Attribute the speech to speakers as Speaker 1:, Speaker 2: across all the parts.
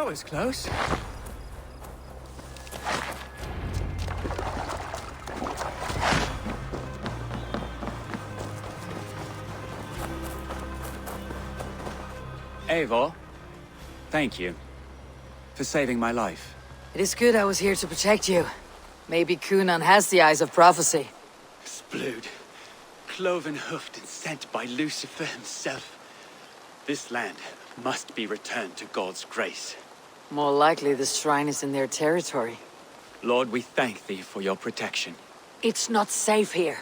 Speaker 1: That was close. Eivor, thank you for saving my life.
Speaker 2: It is good I was here to protect you. Maybe Cunan has the eyes of prophecy.
Speaker 1: Splood, cloven-hoofed and sent by Lucifer himself. This land must be returned to God's grace.
Speaker 2: More likely the shrine is in their territory.
Speaker 1: Lord, we thank thee for your protection.
Speaker 2: It's not safe here.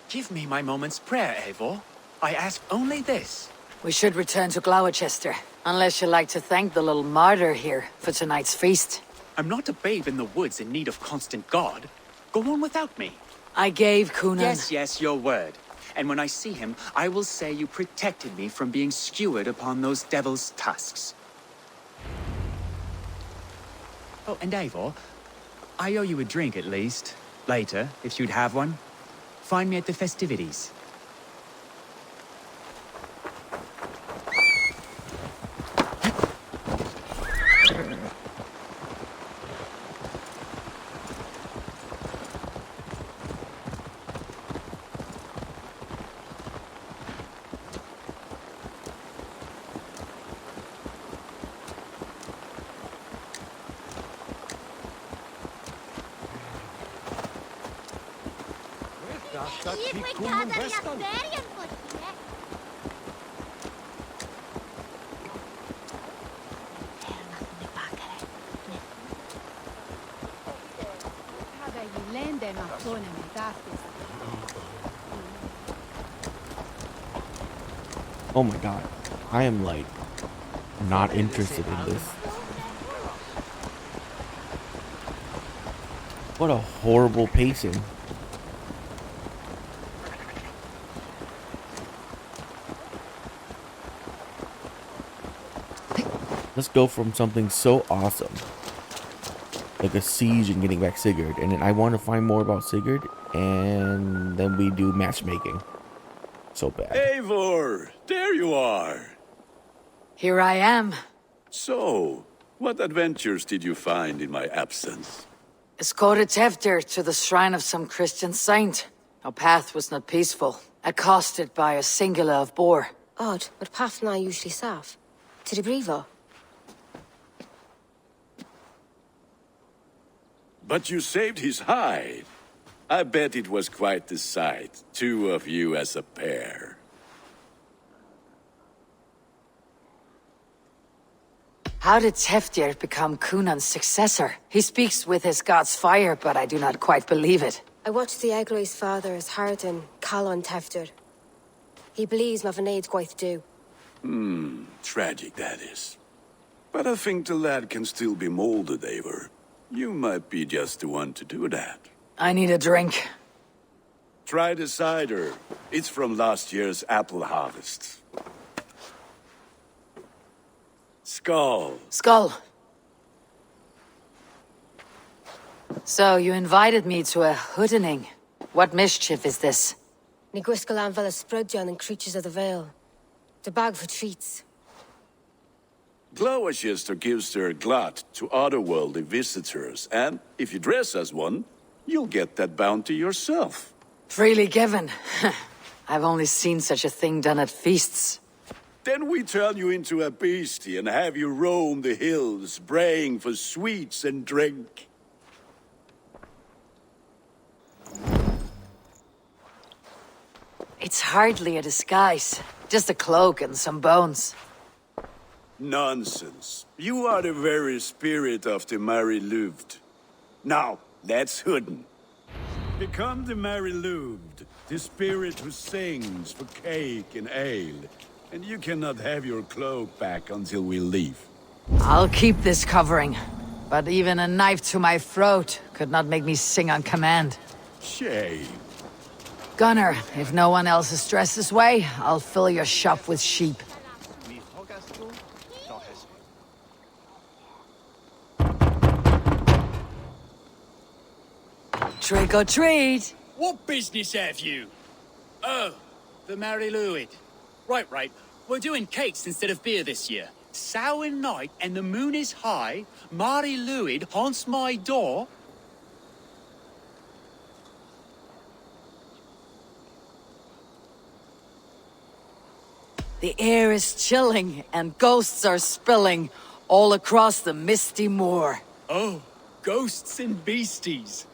Speaker 1: Give me my moment's prayer, Eivor. I ask only this.
Speaker 2: We should return to Gloucester, unless you like to thank the little martyr here for tonight's feast.
Speaker 1: I'm not a babe in the woods in need of constant guard. Go on without me.
Speaker 2: I gave Cunan...
Speaker 1: Yes, your word. And when I see him, I will say you protected me from being skewered upon those devil's tusks. Oh, and Eivor, I owe you a drink at least. Later, if you'd have one. Find me at the festivities.
Speaker 3: Oh my god. I am like not interested in this. What a horrible pacing. Let's go from something so awesome, like a siege and getting back Sigurd, and then I want to find more about Sigurd, and then we do matchmaking. So bad.
Speaker 4: Eivor, there you are.
Speaker 2: Here I am.
Speaker 4: So, what adventures did you find in my absence?
Speaker 2: Escorted Teftir to the shrine of some Christian saint. Our path was not peaceful, accosted by a singular of boar.
Speaker 5: Odd, but path and I usually safe. To the Brevo.
Speaker 4: But you saved his hide. I bet it was quite the sight, two of you as a pair.
Speaker 2: How did Teftir become Cunan's successor? He speaks with his god's fire, but I do not quite believe it.
Speaker 5: I watched the Egloi's father's heart in Calon Teftir. He believes Mavanade quite do.
Speaker 4: Tragic that is. But I think the lad can still be molded, Eivor. You might be just the one to do that.
Speaker 2: I need a drink.
Speaker 4: Try the cider. It's from last year's apple harvest. Skull.
Speaker 2: Skull. So, you invited me to a hoodening. What mischief is this?
Speaker 5: Ni gwisgalan fel ysbrydion and creatures of the Vale. The bag for treats.
Speaker 4: Gloucester gives their glut to otherworldly visitors, and if you dress as one, you'll get that bounty yourself.
Speaker 2: Freely given. I've only seen such a thing done at feasts.
Speaker 4: Then we turn you into a beastie and have you roam the hills, braying for sweets and drink.
Speaker 2: It's hardly a disguise. Just a cloak and some bones.
Speaker 4: Nonsense. You are the very spirit of the Mary Louved. Now, let's hooden. Become the Mary Louved, the spirit who sings for cake and ale. And you cannot have your cloak back until we leave.
Speaker 2: I'll keep this covering. But even a knife to my throat could not make me sing on command.
Speaker 4: Shame.
Speaker 2: Gunner, if no one else is dressed this way, I'll fill your shop with sheep. Trick or treat!
Speaker 1: What business have you? Oh, the Mary Louid. Right. We're doing cakes instead of beer this year. Samhain night and the moon is high, Mari Luid haunts my door.
Speaker 2: The air is chilling, and ghosts are spilling all across the misty moor.
Speaker 1: Oh, ghosts and beasties.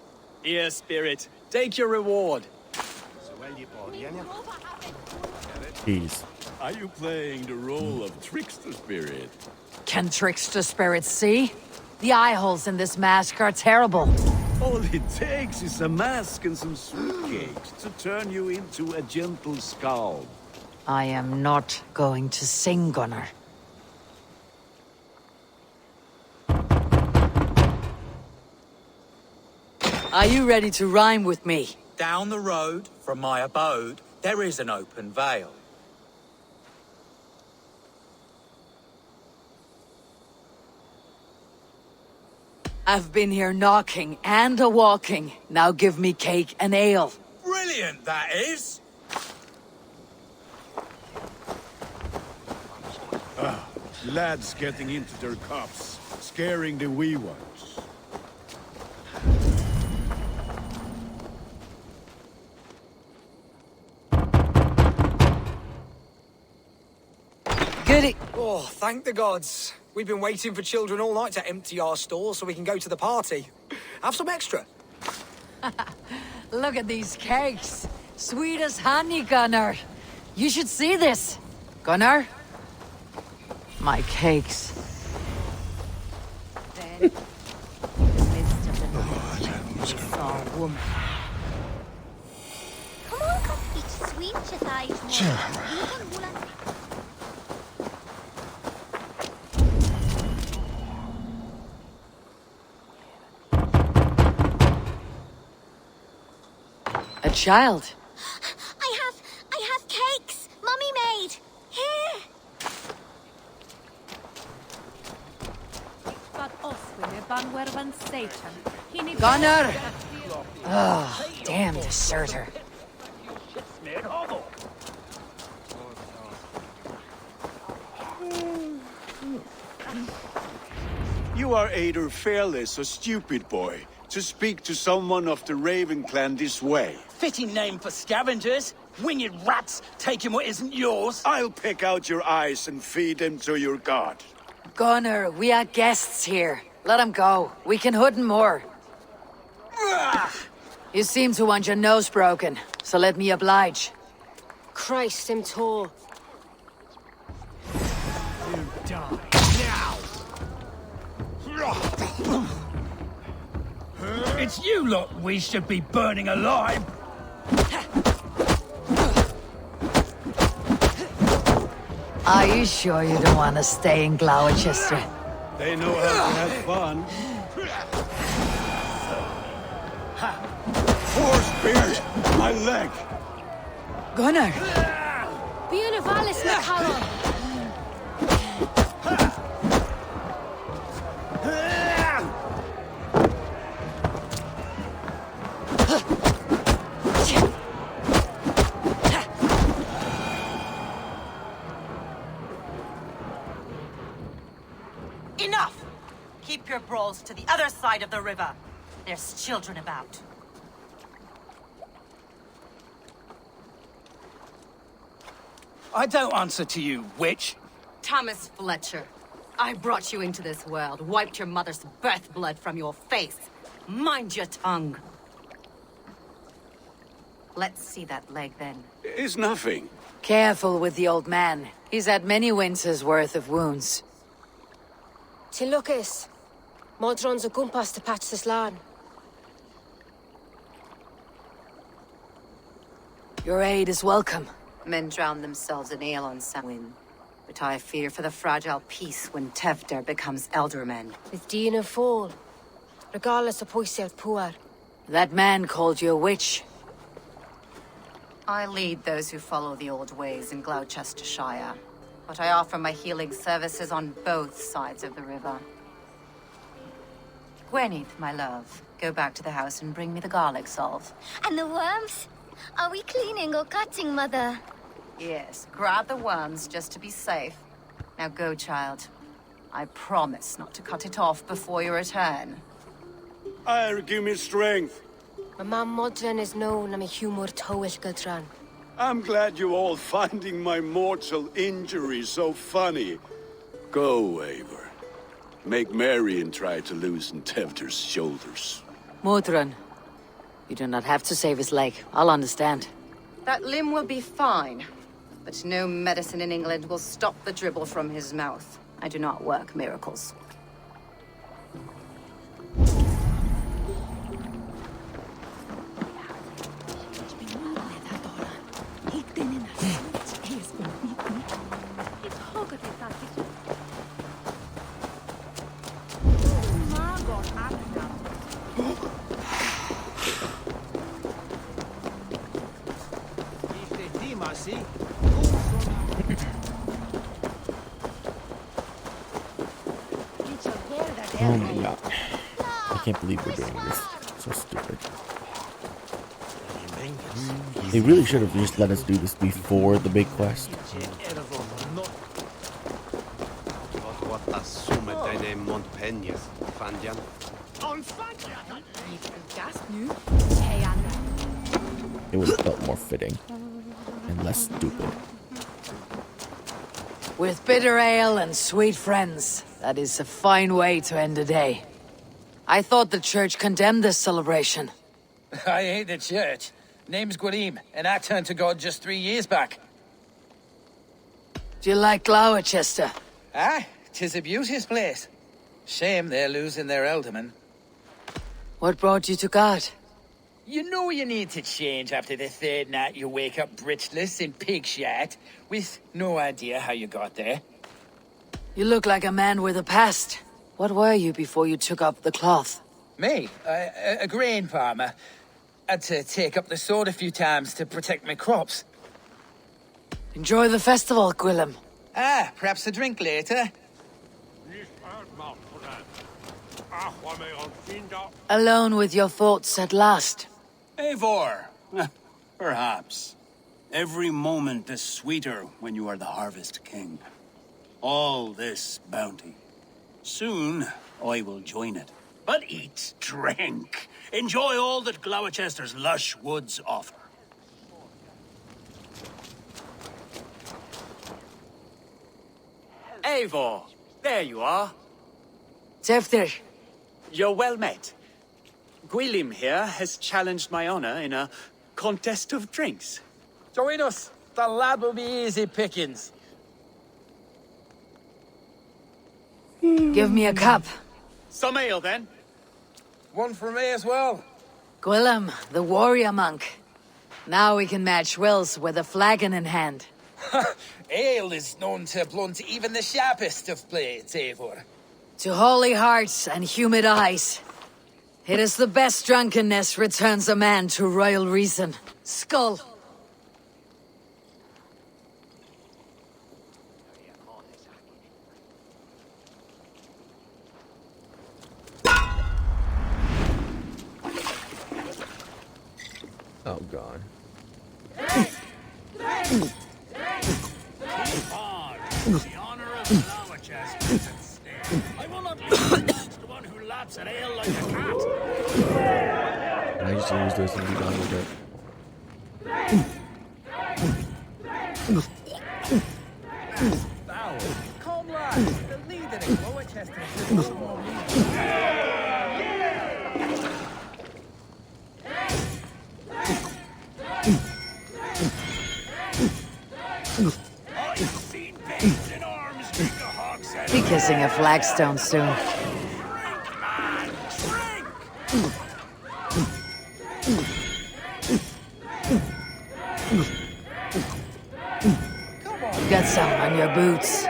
Speaker 1: Here, spirit, take your reward.
Speaker 3: Jeez.
Speaker 4: Are you playing the role of trickster spirit?
Speaker 2: Can trickster spirits see? The eye holes in this mask are terrible.
Speaker 4: All it takes is a mask and some sweet cakes to turn you into a gentle skull.
Speaker 2: I am not going to sing, Gunnar. Are you ready to rhyme with me?
Speaker 6: Down the road from my abode, there is an open vale.
Speaker 2: I've been here knocking and a-walking. Now give me cake and ale.
Speaker 6: Brilliant, that is!
Speaker 4: Lads getting into their cups, scaring the wee ones.
Speaker 2: Goody.
Speaker 7: Oh, thank the gods. We've been waiting for children all night to empty our stores so we can go to the party. Have some extra.
Speaker 2: Look at these cakes. Sweet as honey, Gunnar. You should see this. Gunnar? My cakes. Then, in the midst of the night, they saw a woman.
Speaker 8: Come on, come eat sweet Cheathrough.
Speaker 2: A child.
Speaker 8: I have cakes. Mummy made. Here.
Speaker 2: Gunnar! Oh, damn deserter.
Speaker 4: You are either fearless or stupid, boy, to speak to someone of the Raven clan this way.
Speaker 6: Fitting name for scavengers. Winged rats taking what isn't yours.
Speaker 4: I'll pick out your eyes and feed them to your god.
Speaker 2: Gunnar, we are guests here. Let him go. We can hood him more. You seem to want your nose broken, so let me oblige.
Speaker 5: Christ, him tall.
Speaker 6: It's you lot we should be burning alive.
Speaker 2: Are you sure you don't want to stay in Gloucester?
Speaker 4: They know how to have fun. Force beard! My leg!
Speaker 2: Gunnar!
Speaker 5: Bionavalis Macallum.
Speaker 9: Enough! Keep your brawls to the other side of the river. There's children about.
Speaker 6: I don't answer to you, witch.
Speaker 9: Thomas Fletcher, I brought you into this world, wiped your mother's birth blood from your face. Mind your tongue. Let's see that leg then.
Speaker 4: It's nothing.
Speaker 2: Careful with the old man. He's had many winters' worth of wounds.
Speaker 5: Tilukis. Modron's a gumpas to patch this land.
Speaker 2: Your aid is welcome.
Speaker 9: Men drown themselves in ale on Samhain. But I fear for the fragile peace when Tevder becomes eldermen.
Speaker 5: With Dina fall. Regardless of Poisiel Puar.
Speaker 2: That man called you a witch.
Speaker 9: I lead those who follow the old ways in Gloucestershire. But I offer my healing services on both sides of the river. Gweneth, my love, go back to the house and bring me the garlic salt.
Speaker 8: And the worms? Are we cleaning or cutting, Mother?
Speaker 9: Yes, grab the worms just to be safe. Now go, child. I promise not to cut it off before your return.
Speaker 4: Give me strength.
Speaker 5: My mum Modran is known am a humor towish gudran.
Speaker 4: I'm glad you all finding my mortal injury so funny. Go, Eivor. Make merry and try to loosen Tevder's shoulders.
Speaker 2: Modran, you do not have to save his leg. I'll understand.
Speaker 9: That limb will be fine, but no medicine in England will stop the dribble from his mouth. I do not work miracles.
Speaker 3: Oh my god. I can't believe we're doing this. So stupid. They really should have just let us do this before the big quest. It would have felt more fitting and less stupid.
Speaker 2: With bitter ale and sweet friends, that is a fine way to end a day. I thought the church condemned this celebration.
Speaker 6: I hate the church. Name's Gwarim, and I turned to God just 3 years back.
Speaker 2: Do you like Gloucester?
Speaker 6: Aye, 'tis a beauteous place. Shame they're losing their alderman.
Speaker 2: What brought you to God?
Speaker 6: You know you need to change after the third night you wake up britchless in pig shat, with no idea how you got there.
Speaker 2: You look like a man with a past. What were you before you took up the cloth?
Speaker 6: Me? A grain farmer. Had to take up the sword a few times to protect my crops.
Speaker 2: Enjoy the festival, Gwillem.
Speaker 6: Ah, perhaps a drink later.
Speaker 2: Alone with your thoughts at last.
Speaker 1: Eivor, perhaps. Every moment is sweeter when you are the Harvest King. All this bounty. Soon, I will join it. But eat, drink, enjoy all that Gloucester's lush woods offer. Eivor, there you are.
Speaker 2: Tefter,
Speaker 1: You're well met. Gwilym here has challenged my honor in a contest of drinks.
Speaker 6: Join us. The lad will be easy pickings.
Speaker 2: give me a cup.
Speaker 1: Some ale, then.
Speaker 6: One for me as well.
Speaker 2: Gwillem, the warrior monk. Now we can match wills with a flagon in hand.
Speaker 6: Ale is known to blunt even the sharpest of blades, Eivor.
Speaker 2: To holy hearts and humid eyes. It is the best drunkenness returns a man to royal reason. Skull.
Speaker 3: Oh god.
Speaker 1: The honor of Gloucester is at stake. I will not lose the one who laps at ale like a cat.
Speaker 3: Can I just use this and be done with it?
Speaker 6: Foul. Come, lads. The leader in Gloucester is the more I've seen babes in arms drink a hogshead.
Speaker 2: Be kissing a flagstone soon.
Speaker 6: Drink, man, drink! Come on.
Speaker 2: You got some on your boots.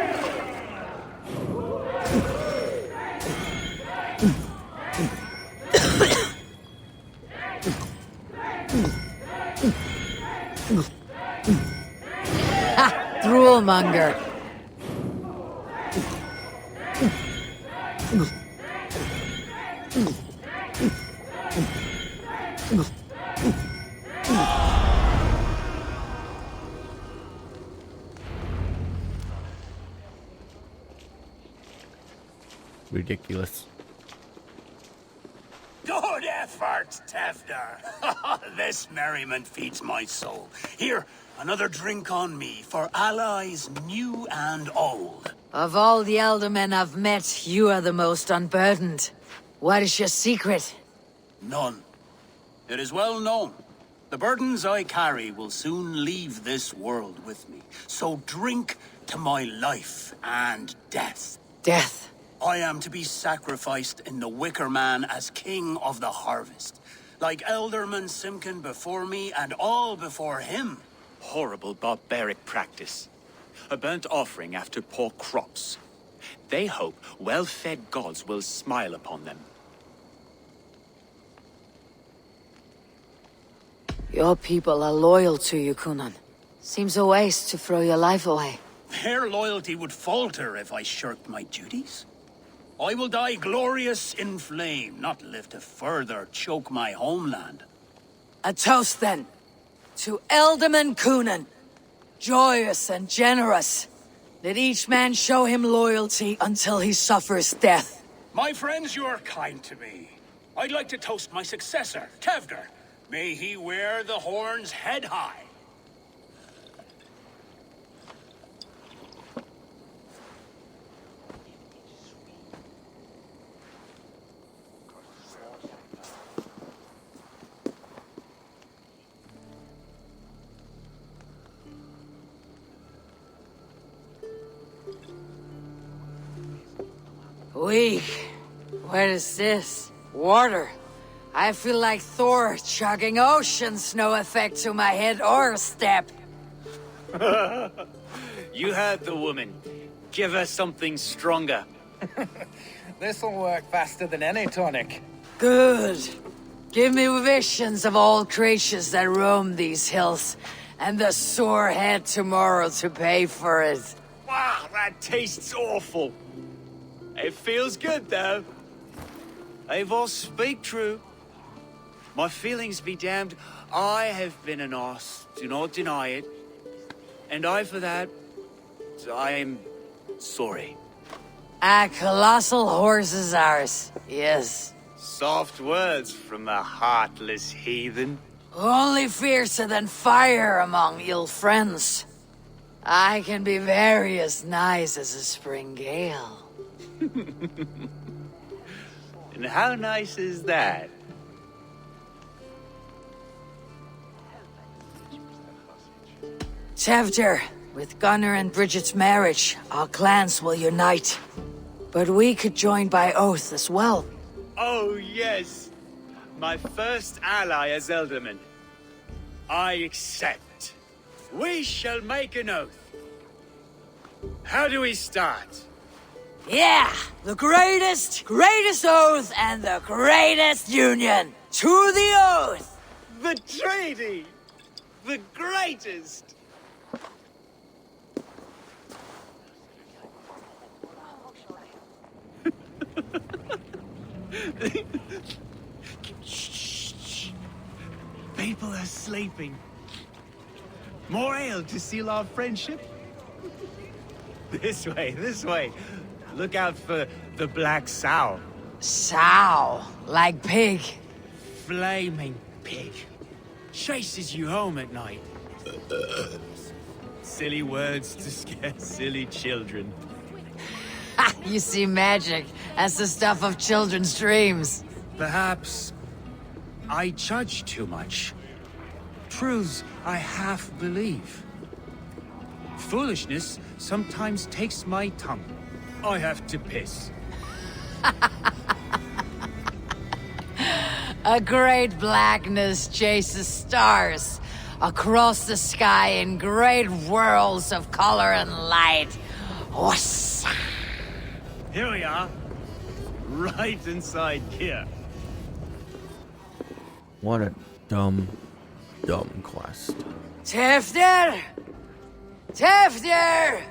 Speaker 2: Ha! Droolmonger.
Speaker 3: ridiculous.
Speaker 1: Good effort, Tefner. This merriment feeds my soul. Here, another drink on me for allies new and old.
Speaker 2: Of all the elder men I've met, you are the most unburdened. What is your secret?
Speaker 1: None. It is well known. The burdens I carry will soon leave this world with me. So drink to my life and death.
Speaker 2: Death.
Speaker 1: I am to be sacrificed in the Wicker Man as king of the harvest. Like Elderman Simkin before me and all before him.
Speaker 10: Horrible barbaric practice. A burnt offering after poor crops. They hope well-fed gods will smile upon them.
Speaker 2: Your people are loyal to you, Kunan. Seems a waste to throw your life away.
Speaker 1: Their loyalty would falter if I shirked my duties. I will die glorious in flame, not live to further choke my homeland.
Speaker 2: A toast, then. To Elderman Kunan. Joyous and generous. Let each man show him loyalty until he suffers death.
Speaker 1: My friends, you are kind to me. I'd like to toast my successor, Tevder. May he wear the horns head high.
Speaker 2: Weak. What is this? Water. I feel like Thor chugging oceans, no effect to my head or step.
Speaker 10: You heard the woman. Give her something stronger.
Speaker 6: This'll work faster than any tonic.
Speaker 2: Good. Give me visions of all creatures that roam these hills, and the sore head tomorrow to pay for it.
Speaker 10: Wow, that tastes awful. It feels good, though. Eivor, speak true. My feelings be damned. I have been an arse, do not deny it. And I, for that, I am sorry.
Speaker 2: A colossal horse is ours, yes.
Speaker 10: Soft words from a heartless heathen.
Speaker 2: Only fiercer than fire among ill friends. I can be very as nice as a spring gale.
Speaker 10: And how nice is that?
Speaker 2: Tevder, with Gunnar and Bridget's marriage, our clans will unite. But we could join by oath as well.
Speaker 10: Oh, yes. My first ally as Elderman. I accept. We shall make an oath. How do we start?
Speaker 2: Yeah! The greatest oath and the greatest union! To the oath!
Speaker 10: The treaty! The greatest! Shh. People are sleeping. More ale to seal our friendship? This way. Look out for the black sow.
Speaker 2: Sow, like pig.
Speaker 10: Flaming pig. Chases you home at night. Silly words to scare silly children.
Speaker 2: You see magic as the stuff of children's dreams.
Speaker 10: Perhaps I judge too much. Truths I half believe. Foolishness sometimes takes my tongue. I have to piss.
Speaker 2: A great blackness chases stars across the sky in great whirls of color and light. Whoosh.
Speaker 10: Here we are. Right inside here.
Speaker 3: What a dumb quest.
Speaker 2: Tefter! Tefter!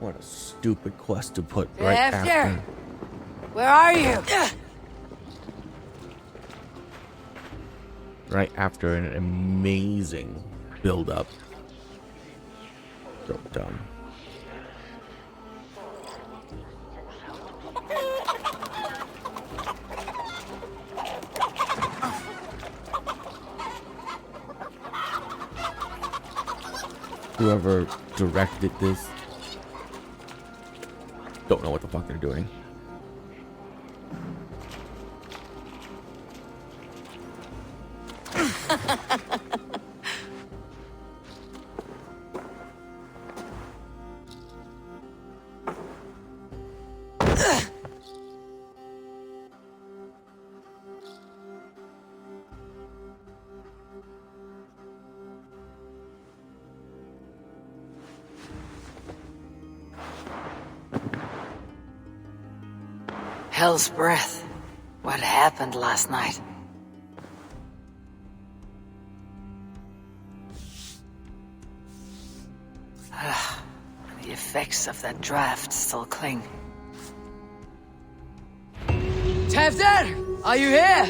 Speaker 3: What a stupid quest to put right
Speaker 2: Tefter!
Speaker 3: after.
Speaker 2: Where are you?
Speaker 3: Right after an amazing build-up. So dumb. Whoever directed this don't know what the fuck they're doing.
Speaker 2: Hell's breath. What happened last night? The effects of that draft still cling. Tevder! Are you here?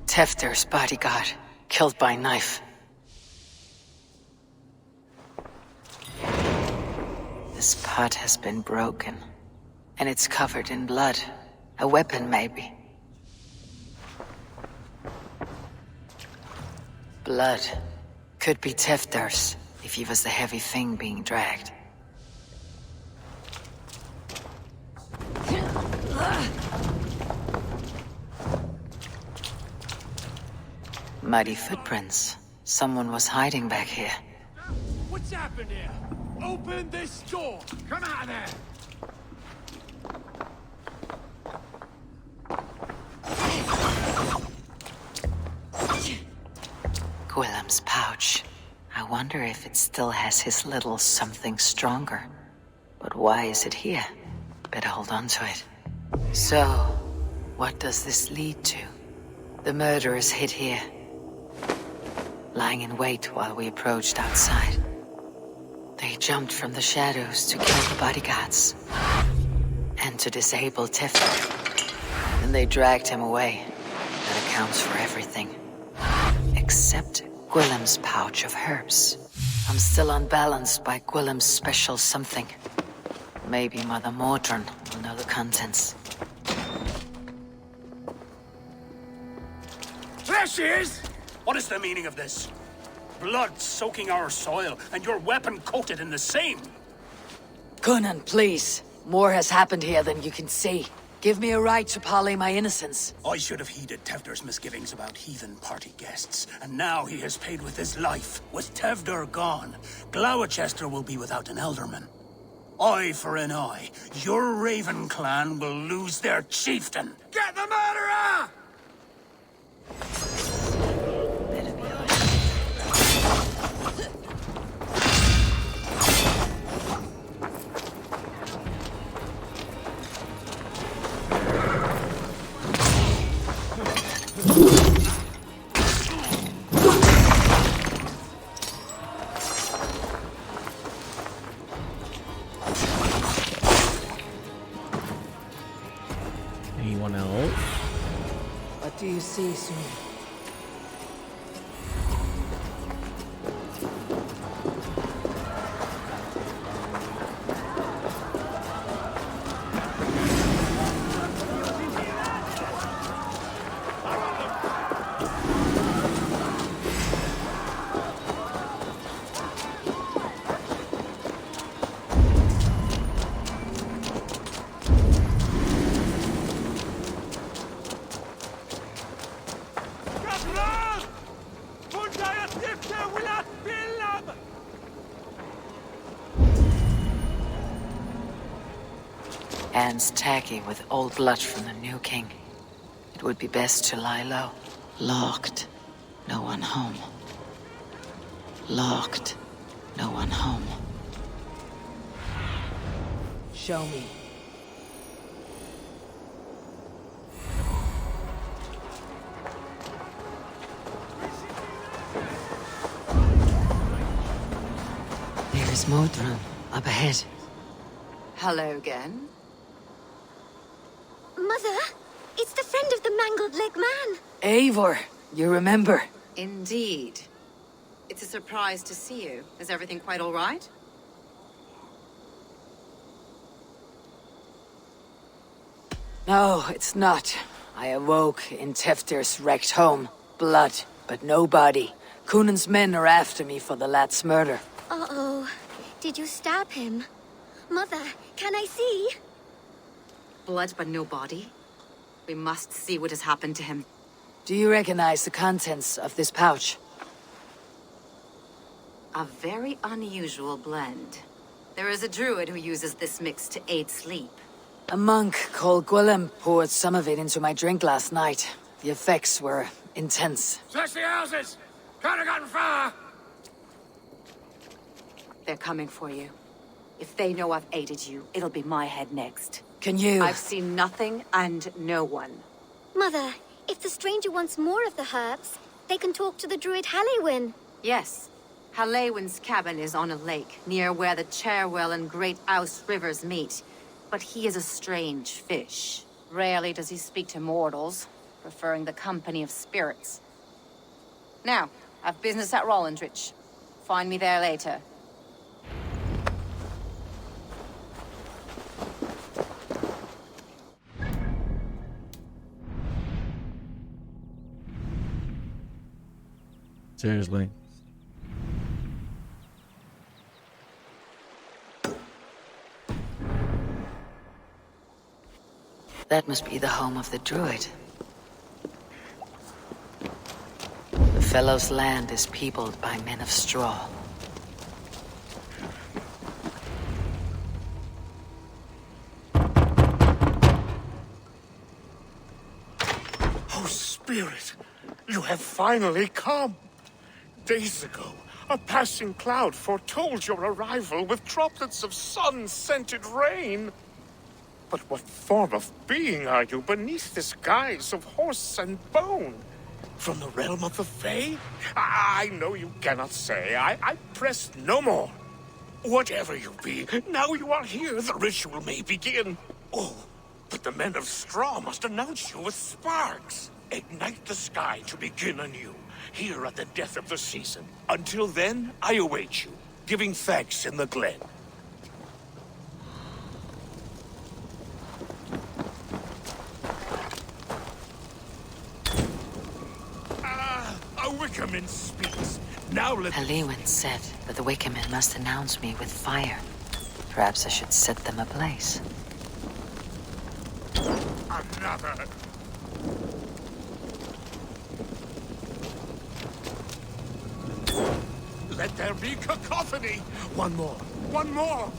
Speaker 2: Tefder's bodyguard, killed by knife. This pot has been broken, and it's covered in blood. A weapon, maybe. Blood. Could be Tefder's, if he was the heavy thing being dragged. Muddy footprints. Someone was hiding back here.
Speaker 4: What's happened here? Open this door! Come out of there!
Speaker 2: Gwillem's pouch. I wonder if it still has his little something stronger. But why is it here? Better hold on to it. So, what does this lead to? The murderers hid here, lying in wait while we approached outside. They jumped from the shadows to kill the bodyguards and to disable Tefder. Then they dragged him away. That accounts for everything. Except Gwillem's pouch of herbs. I'm still unbalanced by Gwillem's special something. Maybe Mother Mordran will know the contents.
Speaker 1: There she is! What is the meaning of this? Blood soaking our soil, and your weapon coated in the same.
Speaker 2: Coonan, please. More has happened here than you can see. Give me a right to parley my innocence.
Speaker 1: I should have heeded Tevder's misgivings about heathen party guests, and now he has paid with his life. With Tevder gone, Gloucester will be without an elderman. Eye for an eye. Your Raven clan will lose their chieftain.
Speaker 4: Get the murderer!
Speaker 2: Better be hush.
Speaker 3: Anyone else?
Speaker 2: What do you see, Soon? Hands tacky with old blood from the new king. It would be best to lie low. Locked. No one home. Locked. No one home. Show me. There is Mordran up ahead.
Speaker 9: Hello again.
Speaker 8: Mother? It's the friend of the mangled leg man.
Speaker 2: Eivor, you remember?
Speaker 9: Indeed. It's a surprise to see you. Is everything quite all right?
Speaker 2: No, it's not. I awoke in Teftir's wrecked home. Blood, but no body. Cunan's men are after me for the lad's murder.
Speaker 8: Uh-oh. Did you stab him? Mother, can I see?
Speaker 9: Blood but no body? We must see what has happened to him.
Speaker 2: Do you recognize the contents of this pouch?
Speaker 9: A very unusual blend. There is a druid who uses this mix to aid sleep.
Speaker 2: A monk called Gwillem poured some of it into my drink last night. The effects were intense.
Speaker 7: Search the houses! Can't have gotten far!
Speaker 9: They're coming for you. If they know I've aided you, it'll be my head next.
Speaker 2: Can you...
Speaker 9: I've seen nothing and no one.
Speaker 8: Mother, if the stranger wants more of the herbs, they can talk to the druid Halewyn.
Speaker 9: Yes. Halewyn's cabin is on a lake, near where the Cherwell and Great Ouse rivers meet. But he is a strange fish. Rarely does he speak to mortals, preferring the company of spirits. Now, I've business at Rollindrich. Find me there later.
Speaker 3: Seriously.
Speaker 2: That must be the home of the druid. The fellow's land is peopled by men of straw.
Speaker 11: Oh, Spirit, you have finally come. Days ago, a passing cloud foretold your arrival with droplets of sun-scented rain. But what form of being are you beneath this guise of horse and bone? From the realm of the Fae? I know you cannot say. I press no more. Whatever you be, now you are here, the ritual may begin. Oh, but the men of straw must announce you with sparks. Ignite the sky to begin anew, here at the death of the season. Until then, I await you, giving thanks in the glen. A Wickerman speaks. Now let...
Speaker 2: Halewyn said that the Wickermen must announce me with fire. Perhaps I should set them ablaze.
Speaker 11: Another. Let there be cacophony. One more. One more.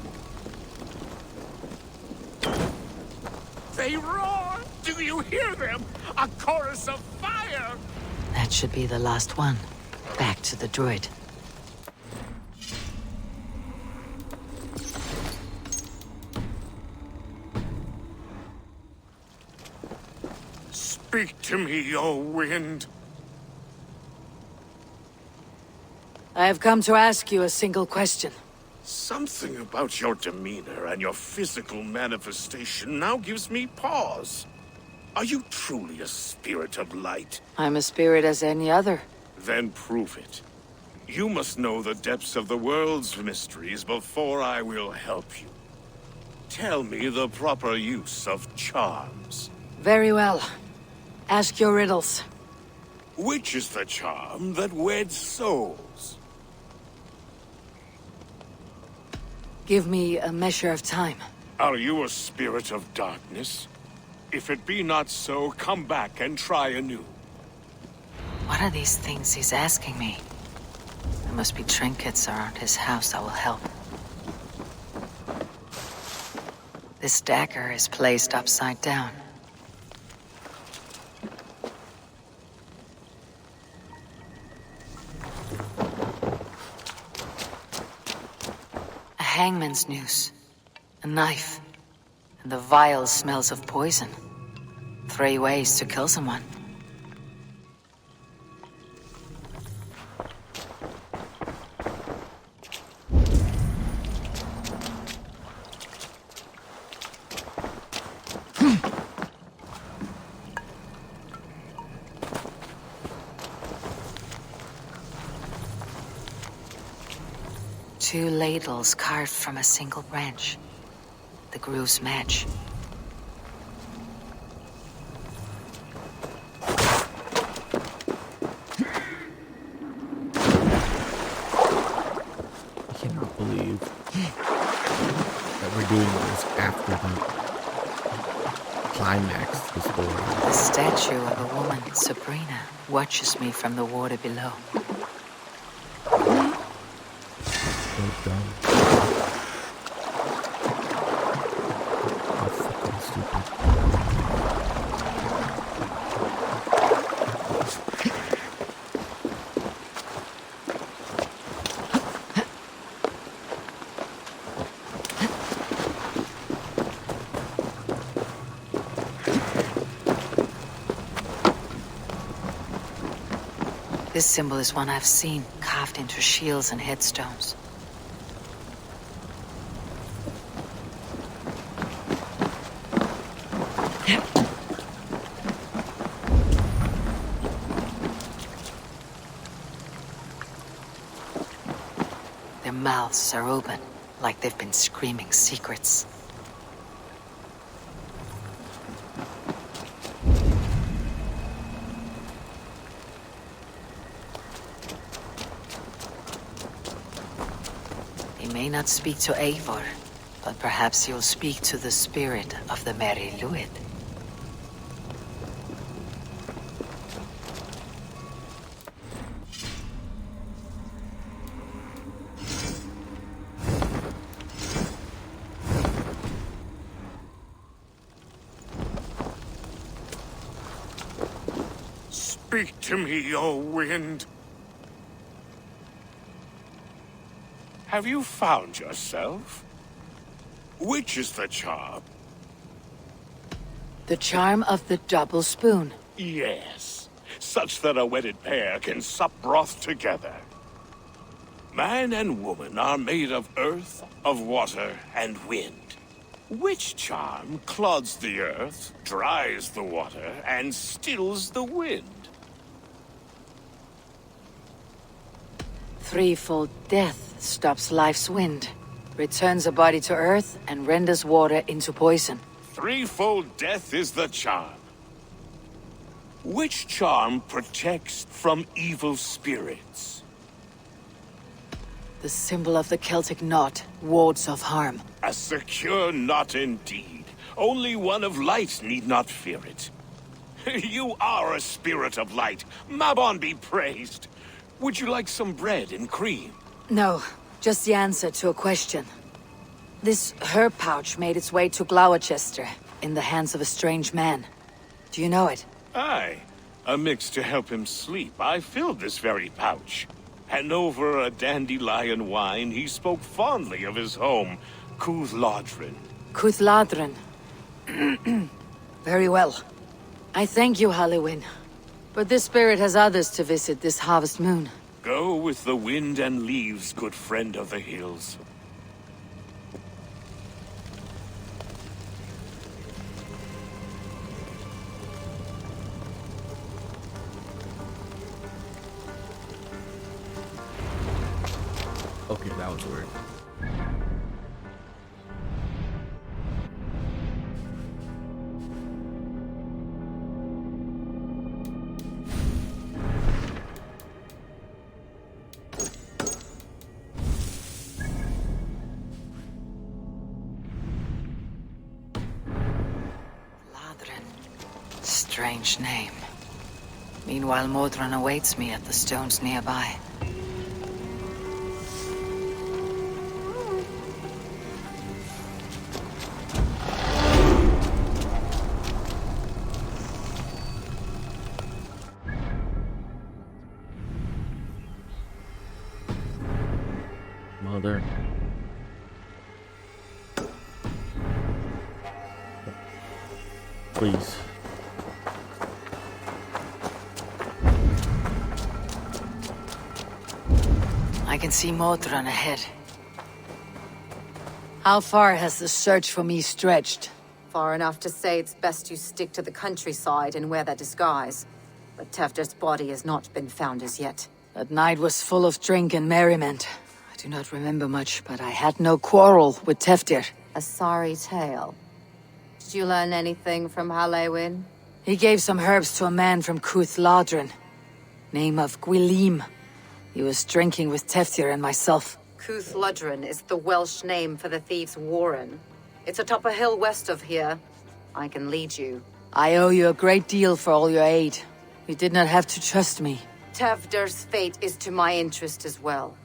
Speaker 11: They roar. Do you hear them? A chorus of fire.
Speaker 2: That should be the last one. Back to the druid.
Speaker 11: Speak to me, O wind.
Speaker 2: I have come to ask you a single question.
Speaker 11: Something about your demeanor and your physical manifestation now gives me pause. Are you truly a spirit of light?
Speaker 2: I'm a spirit as any other.
Speaker 11: Then prove it. You must know the depths of the world's mysteries before I will help you. Tell me the proper use of charms.
Speaker 2: Very well. Ask your riddles.
Speaker 11: Which is the charm that weds souls?
Speaker 2: Give me a measure of time.
Speaker 11: Are you a spirit of darkness? If it be not so, come back and try anew.
Speaker 2: What are these things he's asking me? There must be trinkets around his house that will help. This dagger is placed upside down. A hangman's noose, a knife, and the vile smells of poison. 3 ways to kill someone. 2 ladles carved from a single branch. The grooves match.
Speaker 3: I cannot believe that we're doing this after the climax of the story.
Speaker 2: The statue of a woman, Sabrina, watches me from the water below.
Speaker 3: So dumb. How fucking stupid.
Speaker 2: This symbol is one I've seen, carved into shields and headstones. Their mouths are open, like they've been screaming secrets. He may not speak to Eivor, but perhaps he'll speak to the spirit of the Merry Luid.
Speaker 11: Speak to me, O wind. Have you found yourself? Which is the charm?
Speaker 2: The charm of the double spoon.
Speaker 11: Yes, such that a wedded pair can sup broth together. Man and woman are made of earth, of water, and wind. Which charm clods the earth, dries the water, and stills the wind?
Speaker 2: Threefold death stops life's wind, returns a body to earth, and renders water into poison.
Speaker 11: Threefold death is the charm. Which charm protects from evil spirits?
Speaker 2: The symbol of the Celtic knot wards off harm.
Speaker 11: A secure knot indeed. Only one of light need not fear it. You are a spirit of light. Mabon be praised. Would you like some bread and cream?
Speaker 2: No, just the answer to a question. This herb pouch made its way to Gloucester in the hands of a strange man. Do you know it?
Speaker 11: Aye. A mix to help him sleep. I filled this very pouch. And over a dandelion wine, he spoke fondly of his home, Cuthladrin.
Speaker 2: Cuthladrin. Very well. I thank you, Halliwyn. But this spirit has others to visit this harvest moon.
Speaker 11: Go with the wind and leaves, good friend of the hills.
Speaker 3: Okay, that was weird.
Speaker 2: Strange name. Meanwhile, Modron awaits me at the stones nearby.
Speaker 3: Mother. Please.
Speaker 2: I can see Modron ahead. How far has the search for me stretched?
Speaker 9: Far enough to say it's best you stick to the countryside and wear that disguise. But Tefter's body has not been found as yet.
Speaker 2: That night was full of drink and merriment. I do not remember much, but I had no quarrel with Teftir.
Speaker 9: A sorry tale. Did you learn anything from Halewin?
Speaker 2: He gave some herbs to a man from Cuth Ladrin. Name of Gwilim. He was drinking with Teftir and myself.
Speaker 9: Cuth Ladrin is the Welsh name for the thieves' warren. It's atop a hill west of here. I can lead you.
Speaker 2: I owe you a great deal for all your aid. You did not have to trust me.
Speaker 9: Tevder's fate is to my interest as well.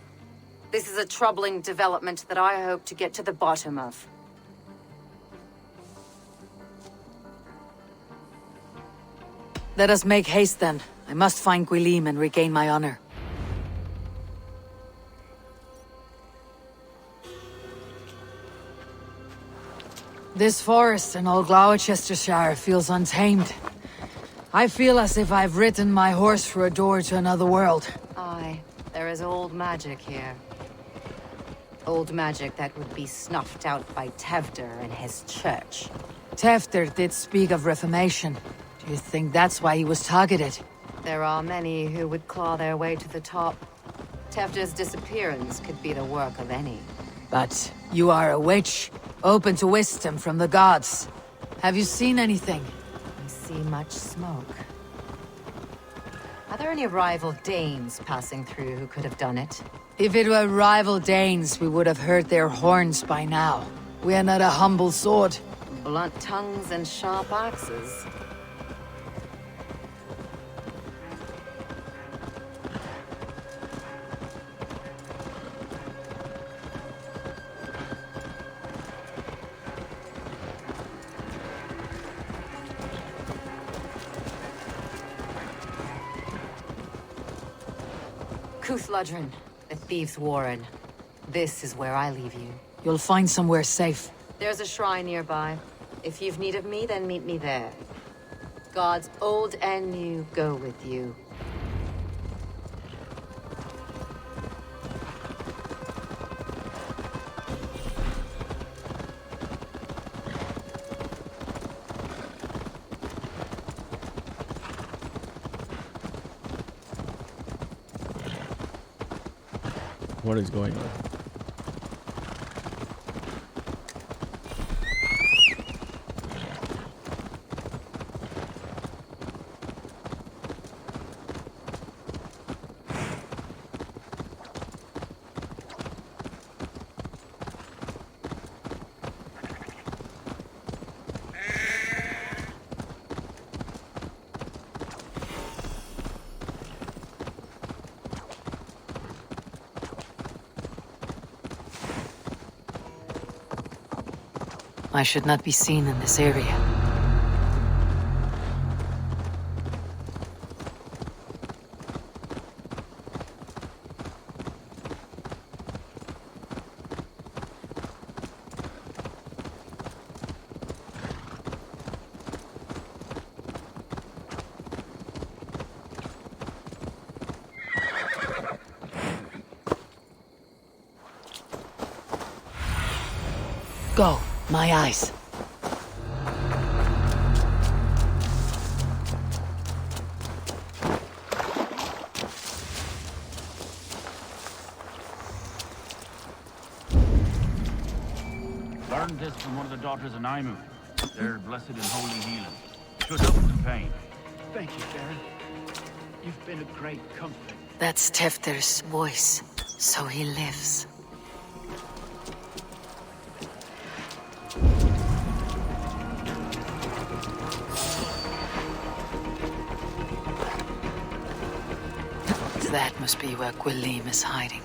Speaker 9: This is a troubling development that I hope to get to the bottom of.
Speaker 2: Let us make haste then. I must find Gwilim and regain my honor. This forest in Old Gloucestershire feels untamed. I feel as if I've ridden my horse through a door to another world.
Speaker 9: Aye, there is old magic here. Old magic that would be snuffed out by Tevder and his church.
Speaker 2: Teftir did speak of reformation. Do you think that's why he was targeted?
Speaker 9: There are many who would claw their way to the top. Tefder's disappearance could be the work of any.
Speaker 2: But you are a witch, open to wisdom from the gods. Have you seen anything?
Speaker 9: I see much smoke. Are there any rival Danes passing through who could have done it?
Speaker 2: If it were rival Danes, we would have heard their horns by now. We are not a humble sword.
Speaker 9: Blunt tongues and sharp axes. Cuth Ladrin, the thieves' warren. This is where I leave you.
Speaker 2: You'll find somewhere safe.
Speaker 9: There's a shrine nearby. If you've need of me, then meet me there. Gods old and new go with you.
Speaker 3: What is going on?
Speaker 2: I should not be seen in this area. Go, my eyes.
Speaker 12: Learned this from one of the daughters of Naimu. They're blessed in holy healing. Should help with the pain.
Speaker 10: Thank you, Baron. You've been a great comfort.
Speaker 2: That's Tefter's voice, so he lives. That must be where Gwilim is hiding.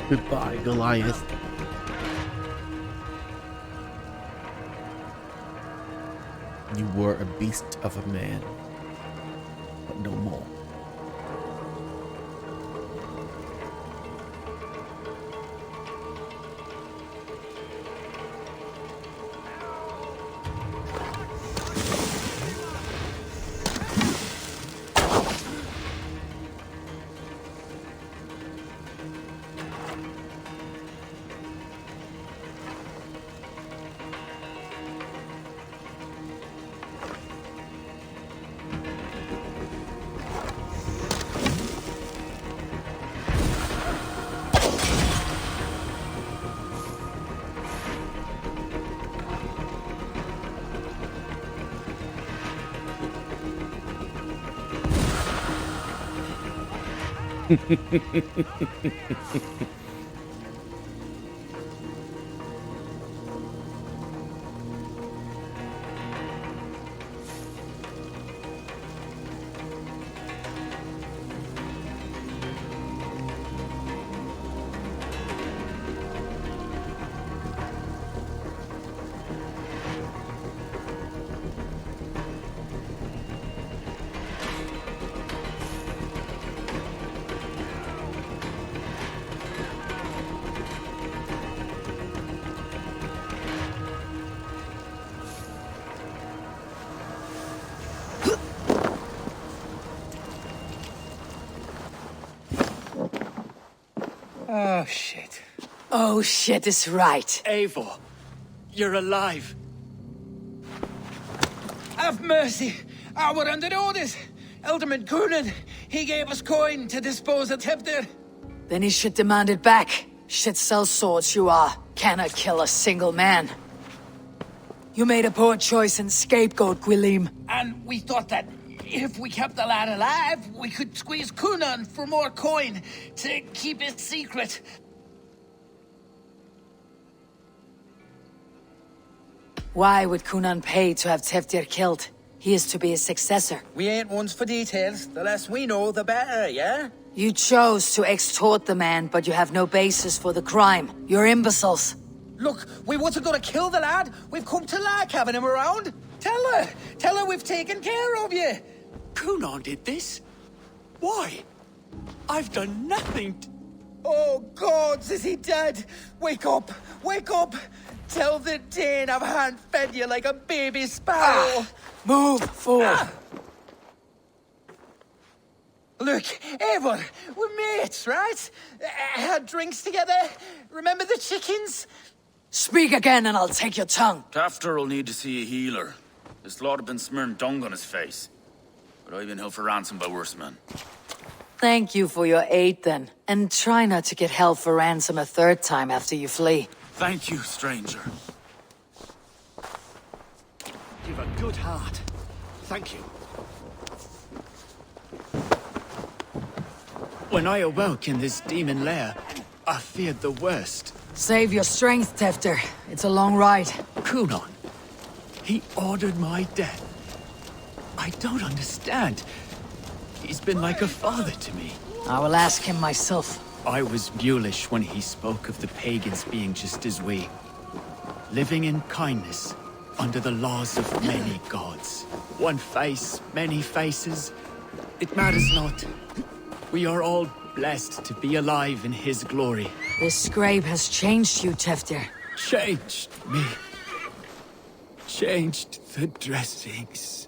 Speaker 3: Goodbye, Goliath. You were a beast of a man. want no more.
Speaker 6: Oh, shit.
Speaker 2: Oh shit is right.
Speaker 10: Eivor, you're alive.
Speaker 6: Have mercy! Our under orders! Alderman Coonan, he gave us coin to dispose of Tepter.
Speaker 2: Then he should demand it back. Shit sells swords you are. Cannot kill a single man. You made a poor choice in scapegoat, Gwilym.
Speaker 6: And we thought that if we kept the lad alive, we could squeeze Coonan for more coin to keep it secret.
Speaker 2: Why would Coonan pay to have Teftir killed? He is to be his successor.
Speaker 6: We ain't ones for details. The less we know, the better, yeah?
Speaker 2: You chose to extort the man, but you have no basis for the crime. You're imbeciles.
Speaker 6: Look, we wasn't gonna kill the lad. We've come to like having him around. Tell her we've taken care of you.
Speaker 10: Coonan did this? Why? I've done nothing.
Speaker 6: Oh, gods, is he dead? Wake up! Wake up! Tell the Dane I've hand-fed you like a baby sparrow.
Speaker 2: Move, fool.
Speaker 6: Look, Eivor, we're mates, right? Had drinks together. Remember the chickens?
Speaker 2: Speak again and I'll take your tongue.
Speaker 12: Tafter will need to see a healer. This lord have been smearing dung on his face. But I've been held for ransom by worse men.
Speaker 2: Thank you for your aid then. And try not to get held for ransom a third time after you flee.
Speaker 12: Thank you, stranger.
Speaker 10: You've a good heart. Thank you. When I awoke in this demon lair, I feared the worst.
Speaker 2: Save your strength, Tefter. It's a long ride.
Speaker 10: Coonan, he ordered my death. I don't understand. He's been like a father to me.
Speaker 2: I will ask him myself.
Speaker 10: I was mulish when he spoke of the pagans being just as we. Living in kindness, under the laws of many gods. One face, many faces. It matters not. We are all blessed to be alive in his glory.
Speaker 2: This scrape has changed you, Tefter.
Speaker 10: Changed me. Changed the dressings.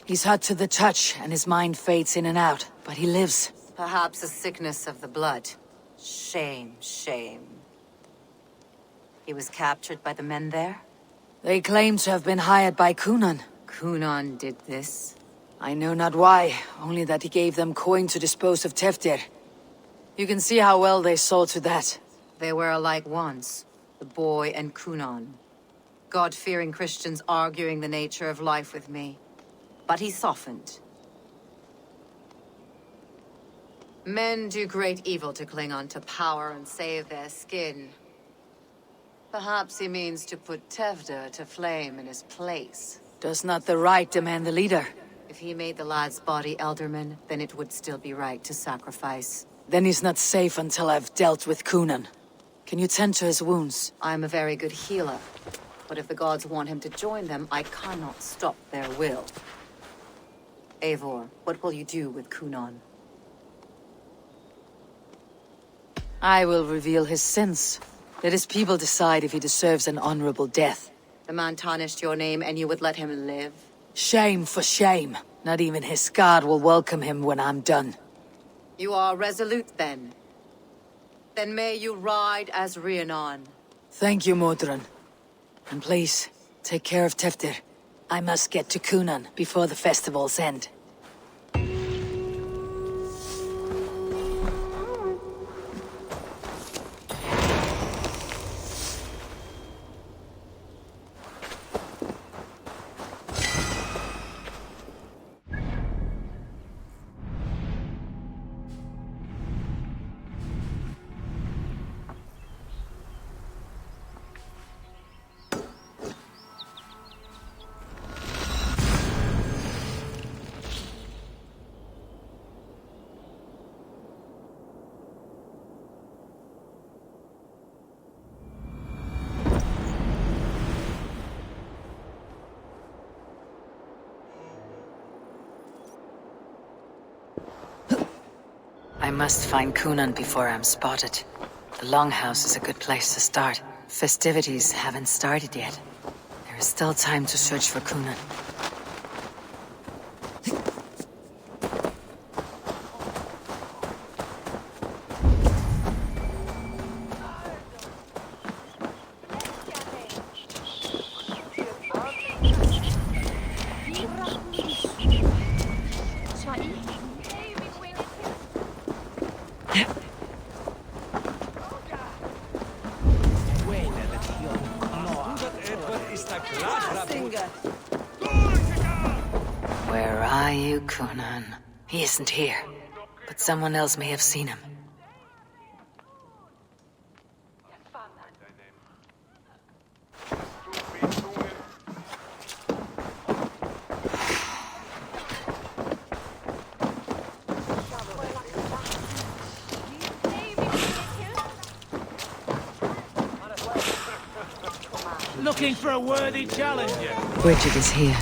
Speaker 2: He's hot to the touch, and his mind fades in and out, but he lives.
Speaker 9: Perhaps a sickness of the blood. Shame, shame. He was captured by the men there?
Speaker 2: They claim to have been hired by Kunan.
Speaker 9: Kunan did this?
Speaker 2: I know not why, only that he gave them coin to dispose of Teftir. You can see how well they saw to that.
Speaker 9: They were alike once, the boy and Kunan. God-fearing Christians arguing the nature of life with me. But he softened. Men do great evil to cling on to power and save their skin. Perhaps he means to put Tevder to flame in his place.
Speaker 2: Does not the right demand the leader?
Speaker 9: If he made the lad's body Elderman, then it would still be right to sacrifice.
Speaker 2: Then he's not safe until I've dealt with Kunan. Can you tend to his wounds?
Speaker 9: I'm a very good healer. But if the gods want him to join them, I cannot stop their will. Eivor, what will you do with Kunan?
Speaker 2: I will reveal his sins. Let his people decide if he deserves an honorable death.
Speaker 9: The man tarnished your name and you would let him live?
Speaker 2: Shame for shame. Not even his god will welcome him when I'm done.
Speaker 9: You are resolute then. Then may you ride as Rhiannon.
Speaker 2: Thank you, Modron. And please, take care of Teftir. I must get to Kunan before the festival's end. I must find Kunan before I'm spotted. The Longhouse is a good place to start. Festivities haven't started yet. There is still time to search for Kunan. Where are you, Kunan? He isn't here, but someone else may have seen him.
Speaker 13: Looking for a worthy challenger.
Speaker 2: Bridget is here.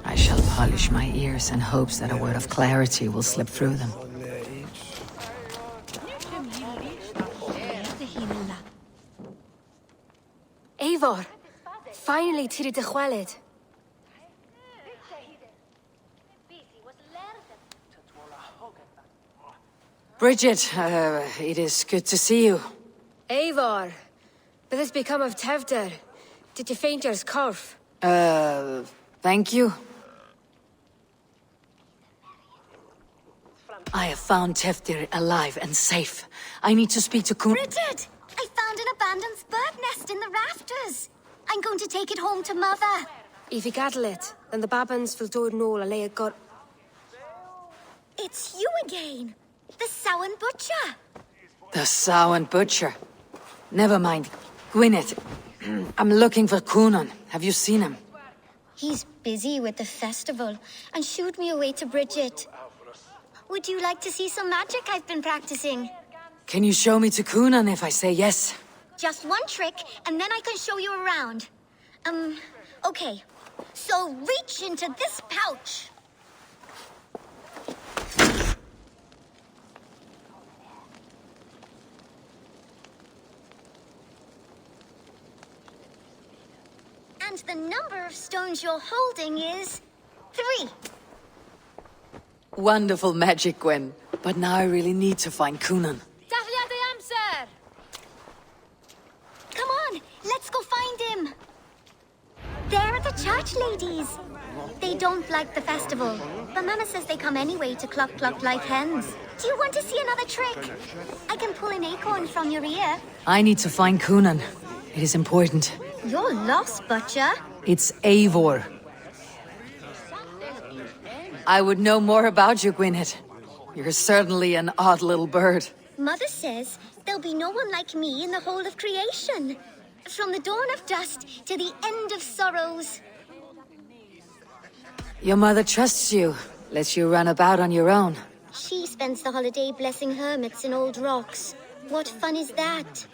Speaker 2: I shall polish my ears in hopes that a word of clarity will slip through them.
Speaker 5: Eivor, finally Tiri de Chwaled.
Speaker 2: Bridget, it is good to see you.
Speaker 5: Eivor, what has become of Tevder? Did you faint your scarf?
Speaker 2: Thank you. I have found Teftir alive and safe. I need to speak to Kun-
Speaker 8: Bridget! I found an abandoned bird nest in the rafters. I'm going to take it home to Mother.
Speaker 5: If you gather it, then the Babans will do it all and lay it got.
Speaker 8: It's you again. The Sowan Butcher.
Speaker 2: The Sowan Butcher. Never mind. Gwyneth, I'm looking for Kunan. Have you seen him?
Speaker 8: He's busy with the festival and shooed me away to Bridget. Would you like to see some magic I've been practicing?
Speaker 2: Can you show me to Kunan if I say yes?
Speaker 8: Just one trick, and then I can show you around. Okay. So reach into this pouch. And the number of stones you're holding is 3.
Speaker 2: Wonderful magic, Gwen. But now I really need to find Coonan.
Speaker 8: Dafliad the amser! Come on, let's go find him. They're the church ladies. They don't like the festival, but Mama says they come anyway to cluck like hens. Do you want to see another trick? I can pull an acorn from your ear.
Speaker 2: I need to find Coonan. It is important.
Speaker 8: You're lost, Butcher.
Speaker 2: It's Eivor. I would know more about you, Gwynedd. You're certainly an odd little bird.
Speaker 8: Mother says there'll be no one like me in the whole of creation. From the dawn of dust to the end of sorrows.
Speaker 2: Your mother trusts you, lets you run about on your own.
Speaker 8: She spends the holiday blessing hermits in old rocks. What fun is that?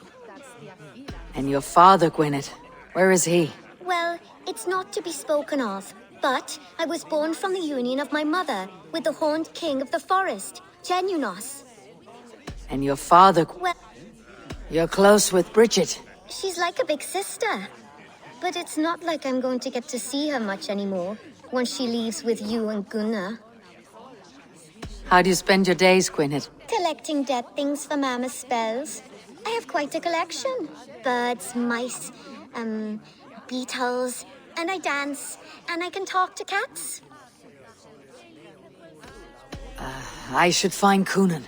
Speaker 2: And your father, Gwynedd, where is he?
Speaker 8: Well, it's not to be spoken of, but I was born from the union of my mother with the horned king of the forest, Genunos.
Speaker 2: And your father...
Speaker 8: Well,
Speaker 2: you're close with Bridget.
Speaker 8: she's like a big sister. But it's not like I'm going to get to see her much anymore once she leaves with you and Gunnar.
Speaker 2: How do you spend your days, Gwynedd?
Speaker 8: Collecting dead things for Mama's spells. I have quite a collection. Birds, mice, beetles, and I dance, and I can talk to cats.
Speaker 2: I should find Coonan.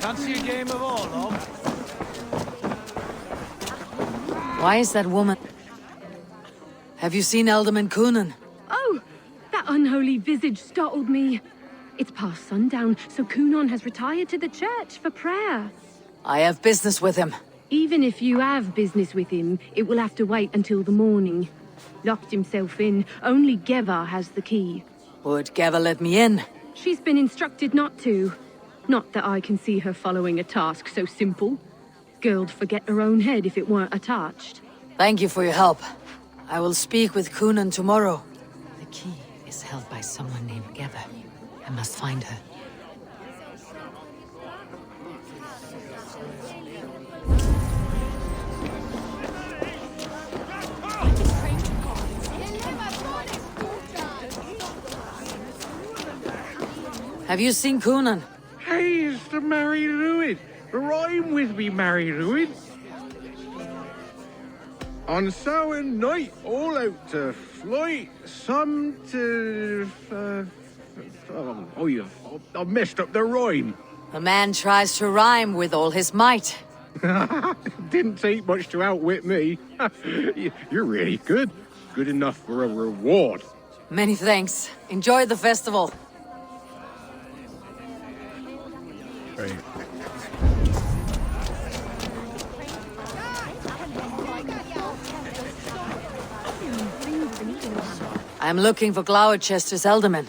Speaker 13: Fancy a game of Orlog?
Speaker 2: Why is that woman... Have you seen Alderman Coonan?
Speaker 14: Oh, that unholy visage startled me. It's past sundown, so Coonan has retired to the church for prayer.
Speaker 2: I have business with him.
Speaker 14: Even if you have business with him, it will have to wait until the morning. Locked himself in. Only Geva has the key.
Speaker 2: Would Geva let me in?
Speaker 14: She's been instructed not to. Not that I can see her following a task so simple. Girl'd forget her own head if it weren't attached.
Speaker 2: Thank you for your help. I will speak with Coonan tomorrow. The key is held by someone named Geva. I must find her. Have you seen Coonan?
Speaker 11: Hey, it's the Mary Ruin. Rhyme with me, Mary Ruin. On Samhain night, all out to flight, some to... I've messed up the rhyme.
Speaker 2: The man tries to rhyme with all his might.
Speaker 11: Didn't take much to outwit me. You're really good. Good enough for a reward.
Speaker 2: Many thanks. Enjoy the festival.
Speaker 11: Right.
Speaker 2: I'm looking for Gloucester's Alderman.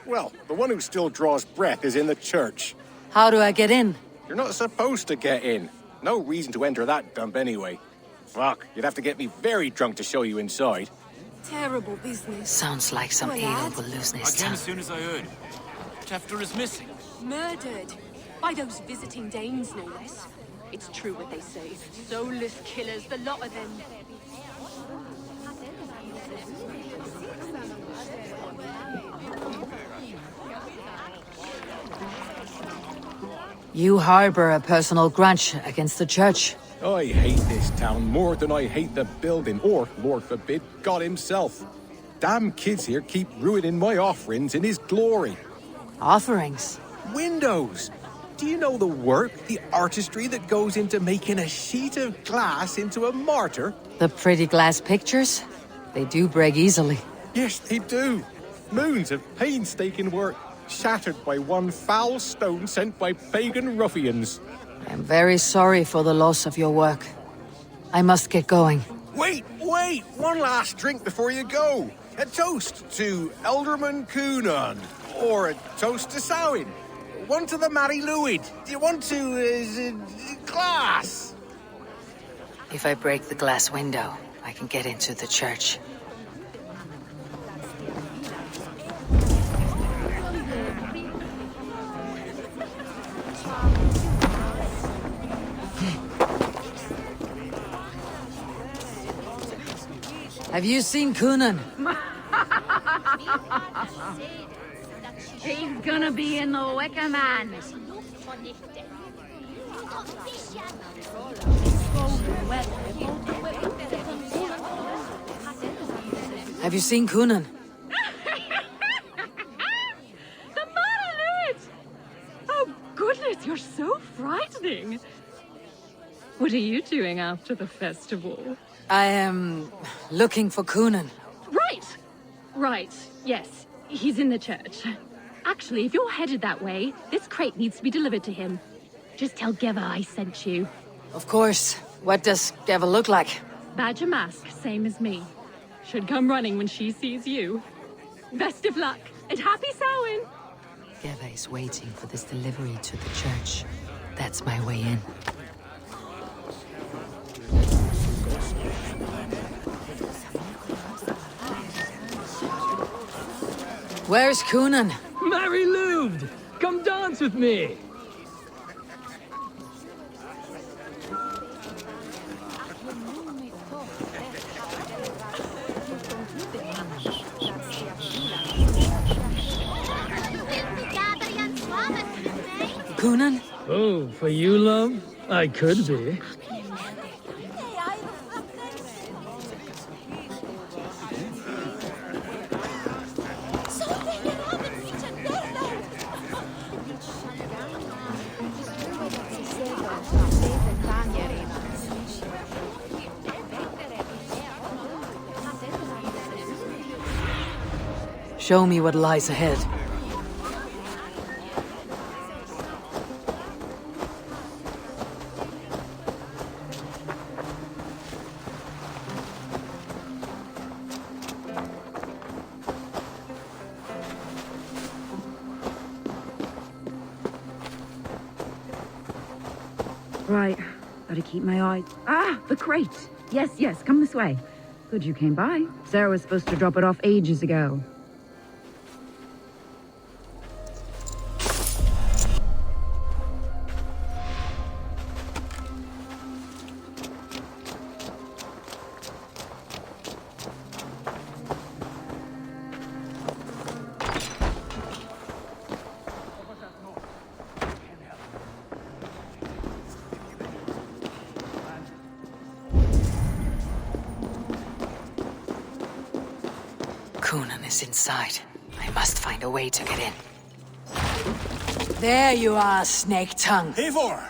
Speaker 15: Well, the one who still draws breath is in the church.
Speaker 2: How do I get in?
Speaker 15: You're not supposed to get in. No reason to enter that dump anyway. Fuck, you'd have to get me very drunk to show you inside.
Speaker 16: Terrible business.
Speaker 2: Sounds like some ale will loosen his
Speaker 12: I came
Speaker 2: tongue.
Speaker 12: as soon as I heard. Cheathrough is missing.
Speaker 16: Murdered. By those visiting Danes, no less. It's true what they say. Soulless killers, the lot of them.
Speaker 2: You harbor a personal grudge against the church.
Speaker 15: I hate this town more than I hate the building, or, Lord forbid, God himself. Damn kids here keep ruining my offerings in his glory.
Speaker 2: Offerings?
Speaker 15: Windows! Do you know the work, the artistry that goes into making a sheet of glass into a mortar?
Speaker 2: The pretty glass pictures? They do break easily.
Speaker 15: Yes, they do. Moons of painstaking work, shattered by one foul stone sent by pagan ruffians.
Speaker 2: I'm very sorry for the loss of your work. I must get going.
Speaker 15: Wait! One last drink before you go. A toast to Elderman Coonan. Or a toast to Samhain. One to the Mary Lwyd. Do you want to, glass?
Speaker 2: If I break the glass window, I can get into the church. Have you seen Coonan?
Speaker 14: He's gonna be in the Wicker Man.
Speaker 2: Have you seen Coonan?
Speaker 14: The Marilyn! Oh, goodness, you're so frightening. What are you doing after the festival?
Speaker 2: I am looking for Coonan.
Speaker 14: Right, yes. He's in the church. Actually, if you're headed that way, this crate needs to be delivered to him. Just tell Geva I sent you.
Speaker 2: Of course. What does Geva look like?
Speaker 14: Badger mask, same as me. Should come running when she sees you. Best of luck, and happy Samhain!
Speaker 2: Geva is waiting for this delivery to the church. That's my way in. Where's Coonan?
Speaker 13: Mary Lwyd! Come dance with me!
Speaker 2: Coonan?
Speaker 13: Oh, for you, love? I could be.
Speaker 2: Show me what lies ahead.
Speaker 17: Right, gotta keep my eye. Ah, the crate! Yes, come this way. Good you came by. Sarah was supposed to drop it off ages ago.
Speaker 2: Coonan is inside. I must find a way to get in. There you are, Snake Tongue.
Speaker 1: Eivor!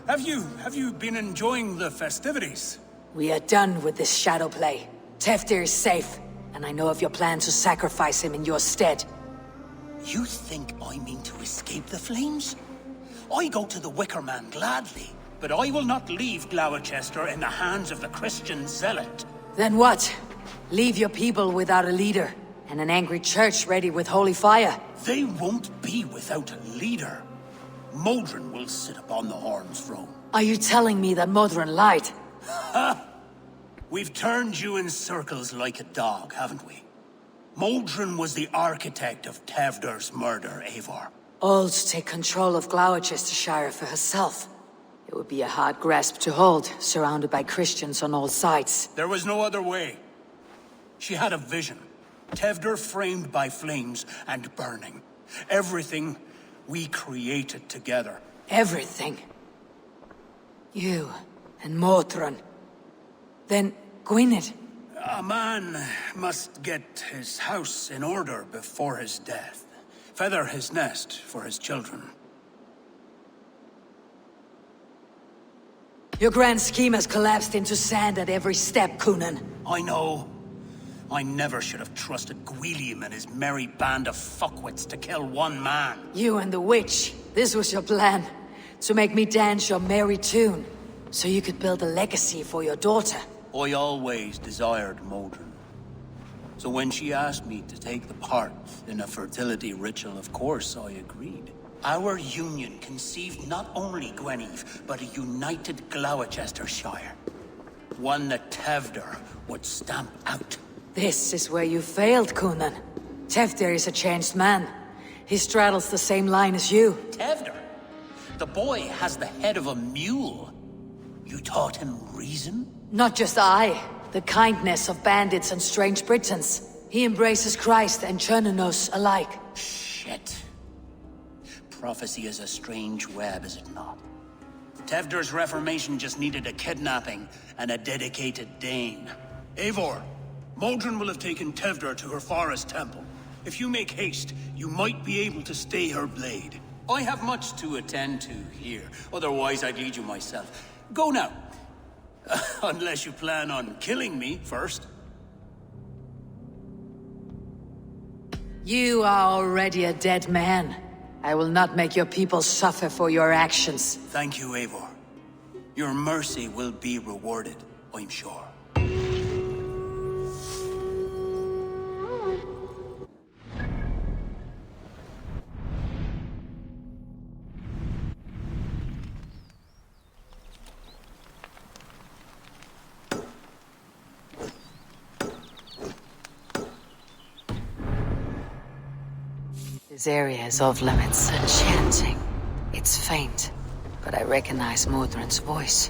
Speaker 1: Have you been enjoying the festivities?
Speaker 2: We are done with this shadow play. Teftir is safe, and I know of your plan to sacrifice him in your stead.
Speaker 1: You think I mean to escape the flames? I go to the Wicker Man gladly, but I will not leave Gloucester in the hands of the Christian zealot.
Speaker 2: Then what? Leave your people without a leader, and an angry church ready with holy fire.
Speaker 1: They won't be without a leader. Modron will sit upon the Horn's throne.
Speaker 2: Are you telling me that Modron lied?
Speaker 1: Ha! We've turned you in circles like a dog, haven't we? Modron was the architect of Tevder's murder, Eivor.
Speaker 2: All to take control of Gloucestershire for herself. It would be a hard grasp to hold, surrounded by Christians on all sides.
Speaker 1: There was no other way. She had a vision. Tevder framed by flames and burning. Everything we created together.
Speaker 2: Everything? You and Modron. Then Gwynedd.
Speaker 1: A man must get his house in order before his death. Feather his nest for his children.
Speaker 2: Your grand scheme has collapsed into sand at every step, Coonan.
Speaker 1: I know. I never should have trusted Gwilliam and his merry band of fuckwits to kill one man.
Speaker 2: You and the witch. This was your plan. to make me dance your merry tune, so you could build a legacy for your daughter.
Speaker 1: I always desired Modron. So when she asked me to take the part in a fertility ritual, of course I agreed. Our union conceived not only Gweneve, but a united Gloucestershire. One that Tevder would stamp out.
Speaker 2: This is where you failed, Coonan. Tevder is a changed man. He straddles the same line as you.
Speaker 1: Tevder? The boy has the head of a mule. You taught him reason?
Speaker 2: Not just I. The kindness of bandits and strange Britons. He embraces Christ and Chernunnos alike.
Speaker 1: Shit. Prophecy is a strange web, is it not? Tevder's reformation just needed a kidnapping and a dedicated Dane. Eivor, Modron will have taken Tevder to her forest temple. If you make haste, you might be able to stay her blade. I have much to attend to here, otherwise I'd lead you myself. Go now. Unless you plan on killing me first.
Speaker 2: You are already a dead man. I will not make your people suffer for your actions.
Speaker 1: Thank you, Eivor. Your mercy will be rewarded, I'm sure.
Speaker 2: This area is off limits. Enchanting. It's faint, but I recognize Modron's voice.